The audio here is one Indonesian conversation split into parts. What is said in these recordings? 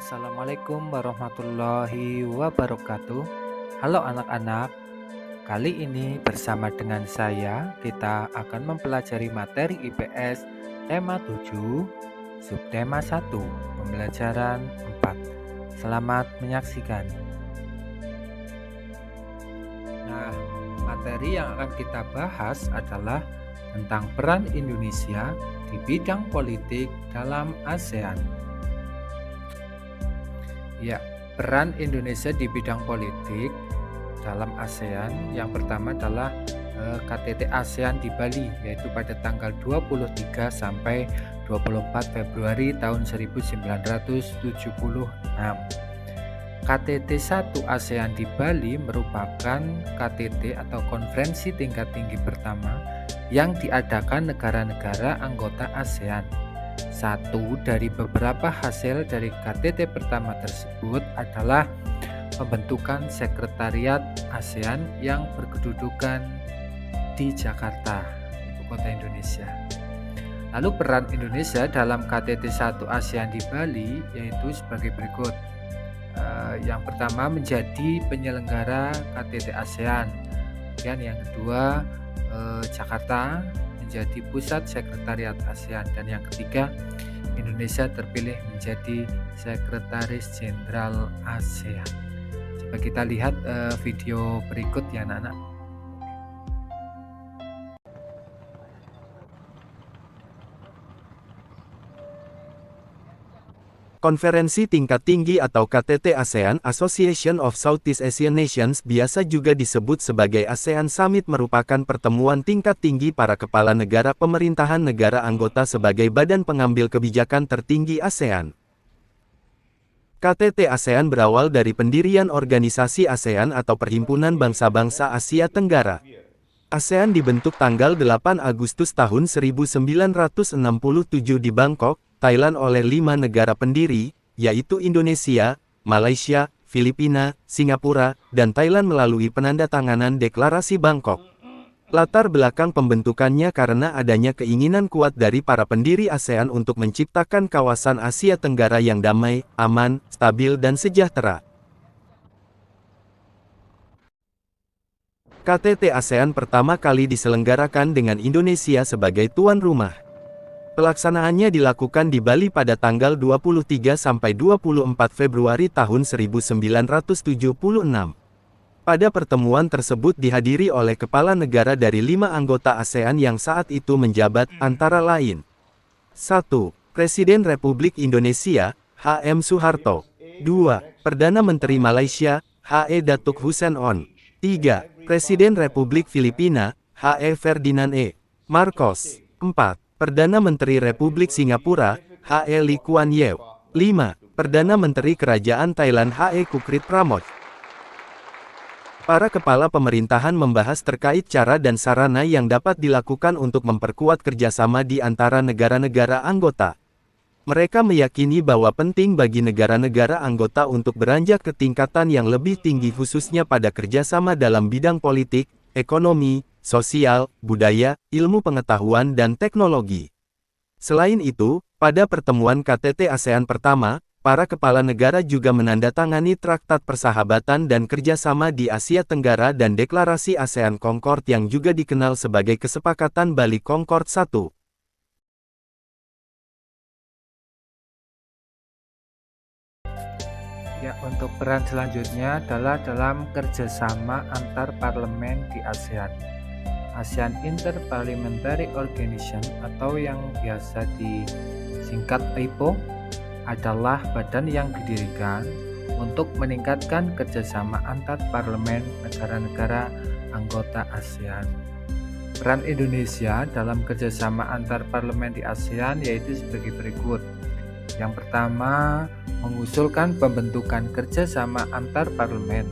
Assalamualaikum warahmatullahi wabarakatuh. Halo anak-anak, kali ini bersama dengan saya kita akan mempelajari materi IPS tema 7, subtema 1, pembelajaran 4. Selamat menyaksikan. Nah, materi yang akan kita bahas adalah tentang peran Indonesia di bidang politik dalam ASEAN. Ya, peran Indonesia di bidang politik dalam ASEAN yang pertama adalah KTT ASEAN di Bali, yaitu pada tanggal 23 sampai 24 Februari tahun 1976. KTT 1 ASEAN di Bali merupakan KTT atau konferensi tingkat tinggi pertama yang diadakan negara-negara anggota ASEAN. Satu dari beberapa hasil dari KTT pertama tersebut adalah pembentukan sekretariat ASEAN yang berkedudukan di Jakarta, ibu kota Indonesia. Lalu peran Indonesia dalam KTT 1 ASEAN di Bali yaitu sebagai berikut. Yang pertama menjadi penyelenggara KTT ASEAN. Kemudian yang kedua Jakarta menjadi pusat sekretariat ASEAN, dan yang ketiga Indonesia terpilih menjadi sekretaris jenderal ASEAN. Coba kita lihat video berikut ya anak-anak. Konferensi tingkat tinggi atau KTT ASEAN Association of Southeast Asian Nations biasa juga disebut sebagai ASEAN Summit merupakan pertemuan tingkat tinggi para kepala negara pemerintahan negara anggota sebagai badan pengambil kebijakan tertinggi ASEAN. KTT ASEAN berawal dari pendirian organisasi ASEAN atau Perhimpunan Bangsa-Bangsa Asia Tenggara. ASEAN dibentuk tanggal 8 Agustus tahun 1967 di Bangkok, Thailand oleh 5 negara pendiri, yaitu Indonesia, Malaysia, Filipina, Singapura, dan Thailand melalui penandatanganan Deklarasi Bangkok. Latar belakang pembentukannya karena adanya keinginan kuat dari para pendiri ASEAN untuk menciptakan kawasan Asia Tenggara yang damai, aman, stabil dan sejahtera. KTT ASEAN pertama kali diselenggarakan dengan Indonesia sebagai tuan rumah. Pelaksanaannya dilakukan di Bali pada tanggal 23 sampai 24 Februari tahun 1976. Pada pertemuan tersebut dihadiri oleh kepala negara dari 5 anggota ASEAN yang saat itu menjabat, antara lain 1. Presiden Republik Indonesia, H.M. Soeharto. 2. Perdana Menteri Malaysia, H.E. Datuk Hussein On. 3. Presiden Republik Filipina, H.E. Ferdinand E. Marcos. 4. Perdana Menteri Republik Singapura, H.E. Lee Kuan Yew. 5. Perdana Menteri Kerajaan Thailand, H.E. Kukrit Pramod. Para kepala pemerintahan membahas terkait cara dan sarana yang dapat dilakukan untuk memperkuat kerjasama di antara negara-negara anggota. Mereka meyakini bahwa penting bagi negara-negara anggota untuk beranjak ke tingkatan yang lebih tinggi khususnya pada kerjasama dalam bidang politik, ekonomi, sosial, budaya, ilmu pengetahuan dan teknologi. Selain itu, pada pertemuan KTT ASEAN pertama, para kepala negara juga menandatangani Traktat Persahabatan dan Kerjasama di Asia Tenggara dan Deklarasi ASEAN Concord yang juga dikenal sebagai Kesepakatan Bali Concord I. Ya, untuk peran selanjutnya adalah dalam kerjasama antar parlemen di ASEAN. ASEAN Interparliamentary Organization atau yang biasa disingkat AIPO adalah badan yang didirikan untuk meningkatkan kerjasama antar parlemen negara-negara anggota ASEAN. Peran Indonesia dalam kerjasama antar parlemen di ASEAN yaitu sebagai berikut. Yang pertama, mengusulkan pembentukan kerjasama antar parlemen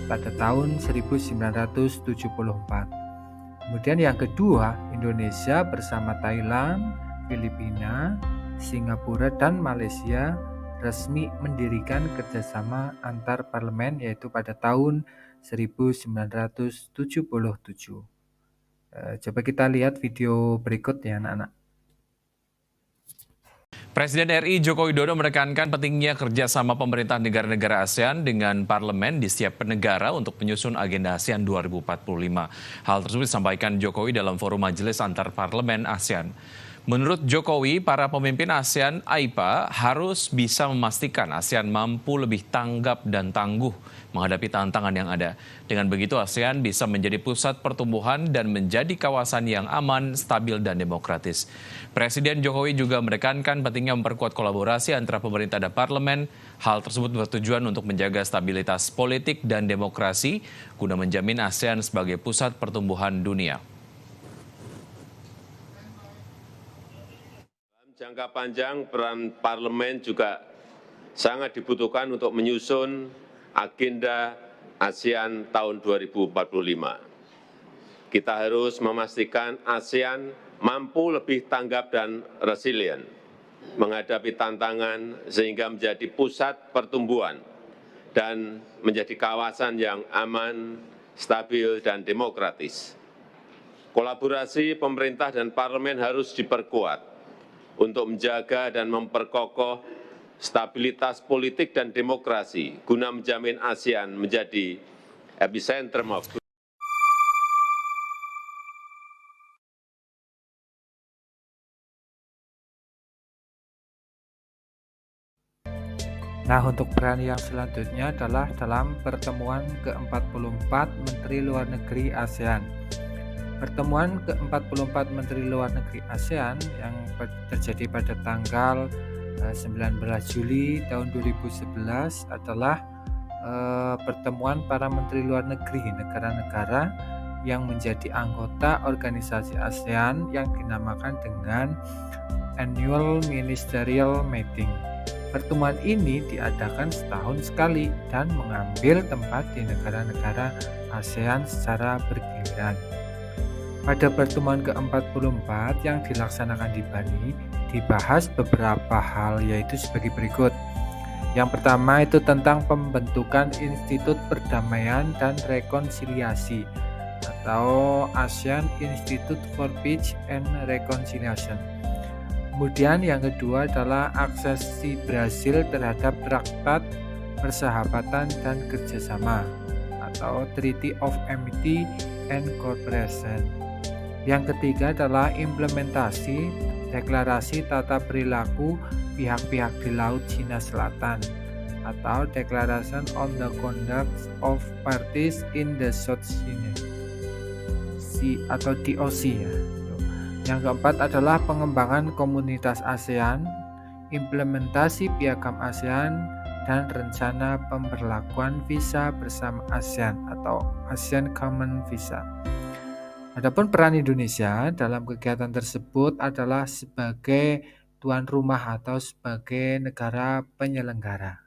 pada tahun 1974. Kemudian yang kedua, Indonesia bersama Thailand, Filipina, Singapura, dan Malaysia resmi mendirikan kerjasama antar parlemen yaitu pada tahun 1977. Coba kita lihat video berikut ya anak-anak. Presiden RI Joko Widodo menekankan pentingnya kerjasama pemerintah negara-negara ASEAN dengan parlemen di setiap negara untuk menyusun agenda ASEAN 2045. Hal tersebut disampaikan Jokowi dalam forum majelis antar parlemen ASEAN. Menurut Jokowi, para pemimpin ASEAN AIPA harus bisa memastikan ASEAN mampu lebih tanggap dan tangguh menghadapi tantangan yang ada. Dengan begitu ASEAN bisa menjadi pusat pertumbuhan dan menjadi kawasan yang aman, stabil, dan demokratis. Presiden Jokowi juga menekankan pentingnya memperkuat kolaborasi antara pemerintah dan parlemen. Hal tersebut bertujuan untuk menjaga stabilitas politik dan demokrasi guna menjamin ASEAN sebagai pusat pertumbuhan dunia. Jangka panjang peran parlemen juga sangat dibutuhkan untuk menyusun agenda ASEAN tahun 2045. Kita harus memastikan ASEAN mampu lebih tanggap dan resilient menghadapi tantangan sehingga menjadi pusat pertumbuhan dan menjadi kawasan yang aman, stabil, dan demokratis. Kolaborasi pemerintah dan parlemen harus diperkuat untuk menjaga dan memperkokoh stabilitas politik dan demokrasi guna menjamin ASEAN menjadi epicentrum of Nah, untuk peran yang selanjutnya adalah dalam pertemuan ke-44 Menteri Luar Negeri ASEAN. Pertemuan ke-44 Menteri Luar Negeri ASEAN yang terjadi pada tanggal 19 Juli tahun 2011 adalah pertemuan para Menteri Luar Negeri negara-negara yang menjadi anggota organisasi ASEAN yang dinamakan dengan Annual Ministerial Meeting. Pertemuan ini diadakan setahun sekali dan mengambil tempat di negara-negara ASEAN secara bergiliran. Pada pertemuan ke-44 yang dilaksanakan di Bali, dibahas beberapa hal yaitu sebagai berikut. Yang pertama itu tentang pembentukan Institut Perdamaian dan Rekonsiliasi atau ASEAN Institute for Peace and Reconciliation. Kemudian yang kedua adalah aksesi Brasil terhadap Traktat Persahabatan dan Kerjasama atau Treaty of Amity and Cooperation. Yang ketiga adalah implementasi deklarasi tata perilaku pihak-pihak di Laut Cina Selatan atau Declaration on the Conduct of Parties in the South China Sea atau DOC ya. Yang keempat adalah pengembangan komunitas ASEAN, implementasi piagam ASEAN, dan rencana pemberlakuan visa bersama ASEAN atau ASEAN Common Visa. Adapun peran Indonesia dalam kegiatan tersebut adalah sebagai tuan rumah atau sebagai negara penyelenggara.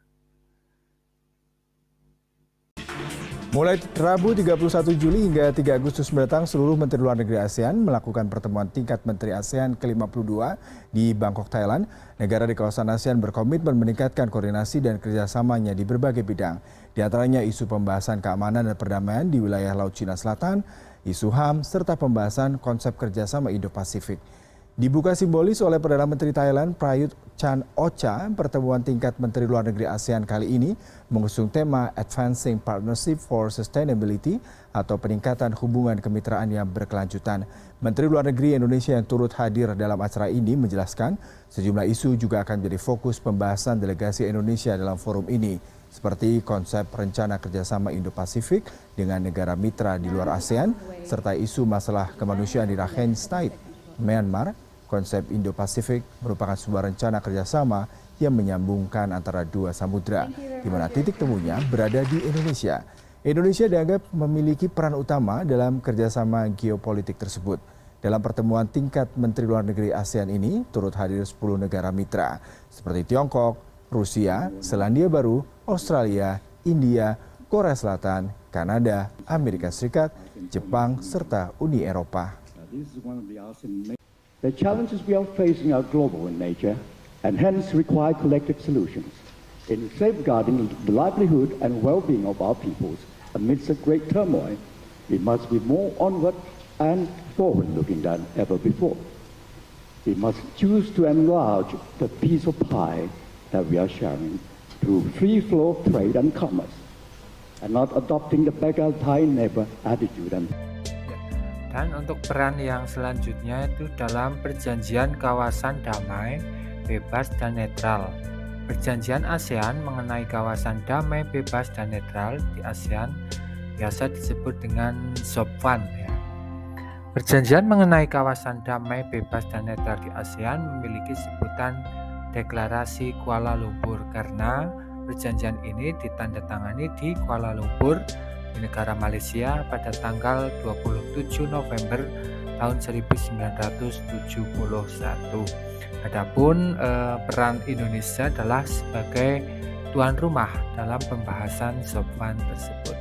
Mulai Rabu 31 Juli hingga 3 Agustus mendatang, seluruh Menteri Luar Negeri ASEAN melakukan pertemuan tingkat Menteri ASEAN ke-52 di Bangkok, Thailand. Negara di kawasan ASEAN berkomitmen meningkatkan koordinasi dan kerjasamanya di berbagai bidang. Di antaranya isu pembahasan keamanan dan perdamaian di wilayah Laut Cina Selatan, isu HAM, serta pembahasan konsep kerjasama Indo-Pasifik. Dibuka simbolis oleh Perdana Menteri Thailand Prayut Chan-o-cha, pertemuan tingkat Menteri Luar Negeri ASEAN kali ini mengusung tema Advancing Partnership for Sustainability atau peningkatan hubungan kemitraan yang berkelanjutan. Menteri Luar Negeri Indonesia yang turut hadir dalam acara ini menjelaskan sejumlah isu juga akan menjadi fokus pembahasan delegasi Indonesia dalam forum ini, seperti konsep rencana kerjasama Indo-Pasifik dengan negara mitra di luar ASEAN, serta isu masalah kemanusiaan di Rakhine State, Myanmar. Konsep Indo-Pasifik merupakan sebuah rencana kerjasama yang menyambungkan antara dua samudera, di mana titik temunya berada di Indonesia. Indonesia dianggap memiliki peran utama dalam kerjasama geopolitik tersebut. Dalam pertemuan tingkat Menteri Luar Negeri ASEAN ini, turut hadir 10 negara mitra, seperti Tiongkok, Rusia, Selandia Baru, Australia, India, Korea Selatan, Kanada, Amerika Serikat, Jepang, serta Uni Eropa. The challenges we are facing are global in nature and hence require collective solutions. In safeguarding the livelihood and well-being of our peoples amidst a great turmoil, we must be more onward and forward-looking than ever before. We must choose to enlarge the piece of pie that we are sharing through free flow of trade and commerce, and not adopting the beggar thy neighbor attitude. Dan untuk peran yang selanjutnya itu dalam perjanjian kawasan damai, bebas dan netral. Perjanjian ASEAN mengenai kawasan damai, bebas dan netral di ASEAN biasa disebut dengan SOPFAN ya. Perjanjian mengenai kawasan damai, bebas dan netral di ASEAN memiliki sebutan Deklarasi Kuala Lumpur karena perjanjian ini ditandatangani di Kuala Lumpur di negara Malaysia pada tanggal 27 November tahun 1971. Adapun peran Indonesia adalah sebagai tuan rumah dalam pembahasan SOPFAN tersebut.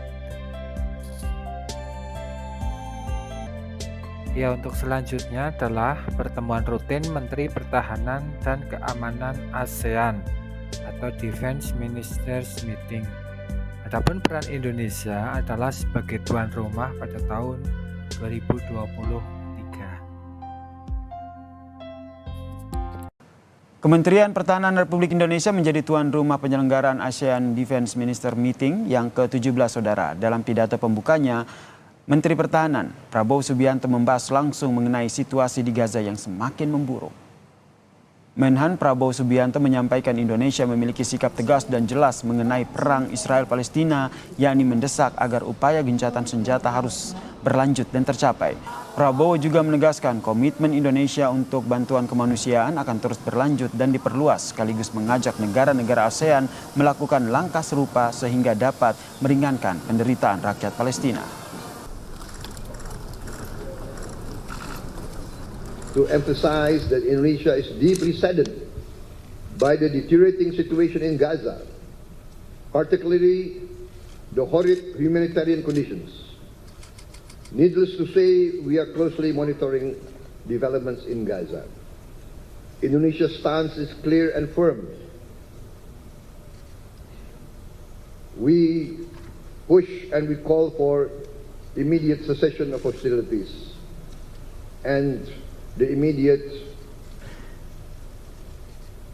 Ya, untuk selanjutnya adalah pertemuan rutin Menteri Pertahanan dan Keamanan ASEAN atau Defense Ministers Meeting. Adapun peran Indonesia adalah sebagai tuan rumah pada tahun 2023. Kementerian Pertahanan Republik Indonesia menjadi tuan rumah penyelenggaraan ASEAN Defense Minister Meeting yang ke-17 saudara. Dalam pidato pembukanya, Menteri Pertahanan Prabowo Subianto membahas langsung mengenai situasi di Gaza yang semakin memburuk. Menhan Prabowo Subianto menyampaikan Indonesia memiliki sikap tegas dan jelas mengenai perang Israel-Palestina, yakni mendesak agar upaya gencatan senjata harus berlanjut dan tercapai. Prabowo juga menegaskan komitmen Indonesia untuk bantuan kemanusiaan akan terus berlanjut dan diperluas, sekaligus mengajak negara-negara ASEAN melakukan langkah serupa sehingga dapat meringankan penderitaan rakyat Palestina. To emphasize that Indonesia is deeply saddened by the deteriorating situation in Gaza, particularly the horrid humanitarian conditions. Needless to say, we are closely monitoring developments in Gaza. Indonesia's stance is clear and firm. We push and we call for immediate cessation of hostilities and the immediate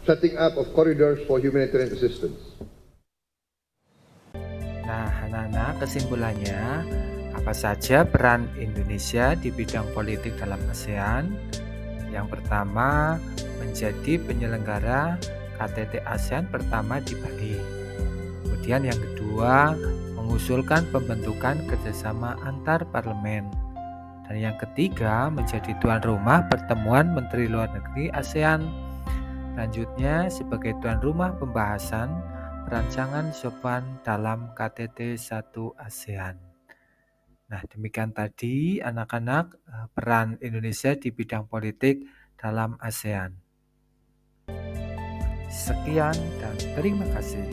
setting up of corridors for humanitarian assistance. Nah, anak-anak, kesimpulannya, apa saja peran Indonesia di bidang politik dalam ASEAN? Yang pertama, menjadi penyelenggara KTT ASEAN pertama di Bali. Kemudian yang kedua, mengusulkan pembentukan kerjasama antar parlemen. Dan yang ketiga, menjadi tuan rumah pertemuan Menteri Luar Negeri ASEAN. Selanjutnya, sebagai tuan rumah pembahasan perancangan SOPFAN dalam KTT 1 ASEAN. Nah, demikian tadi anak-anak peran Indonesia di bidang politik dalam ASEAN. Sekian dan terima kasih.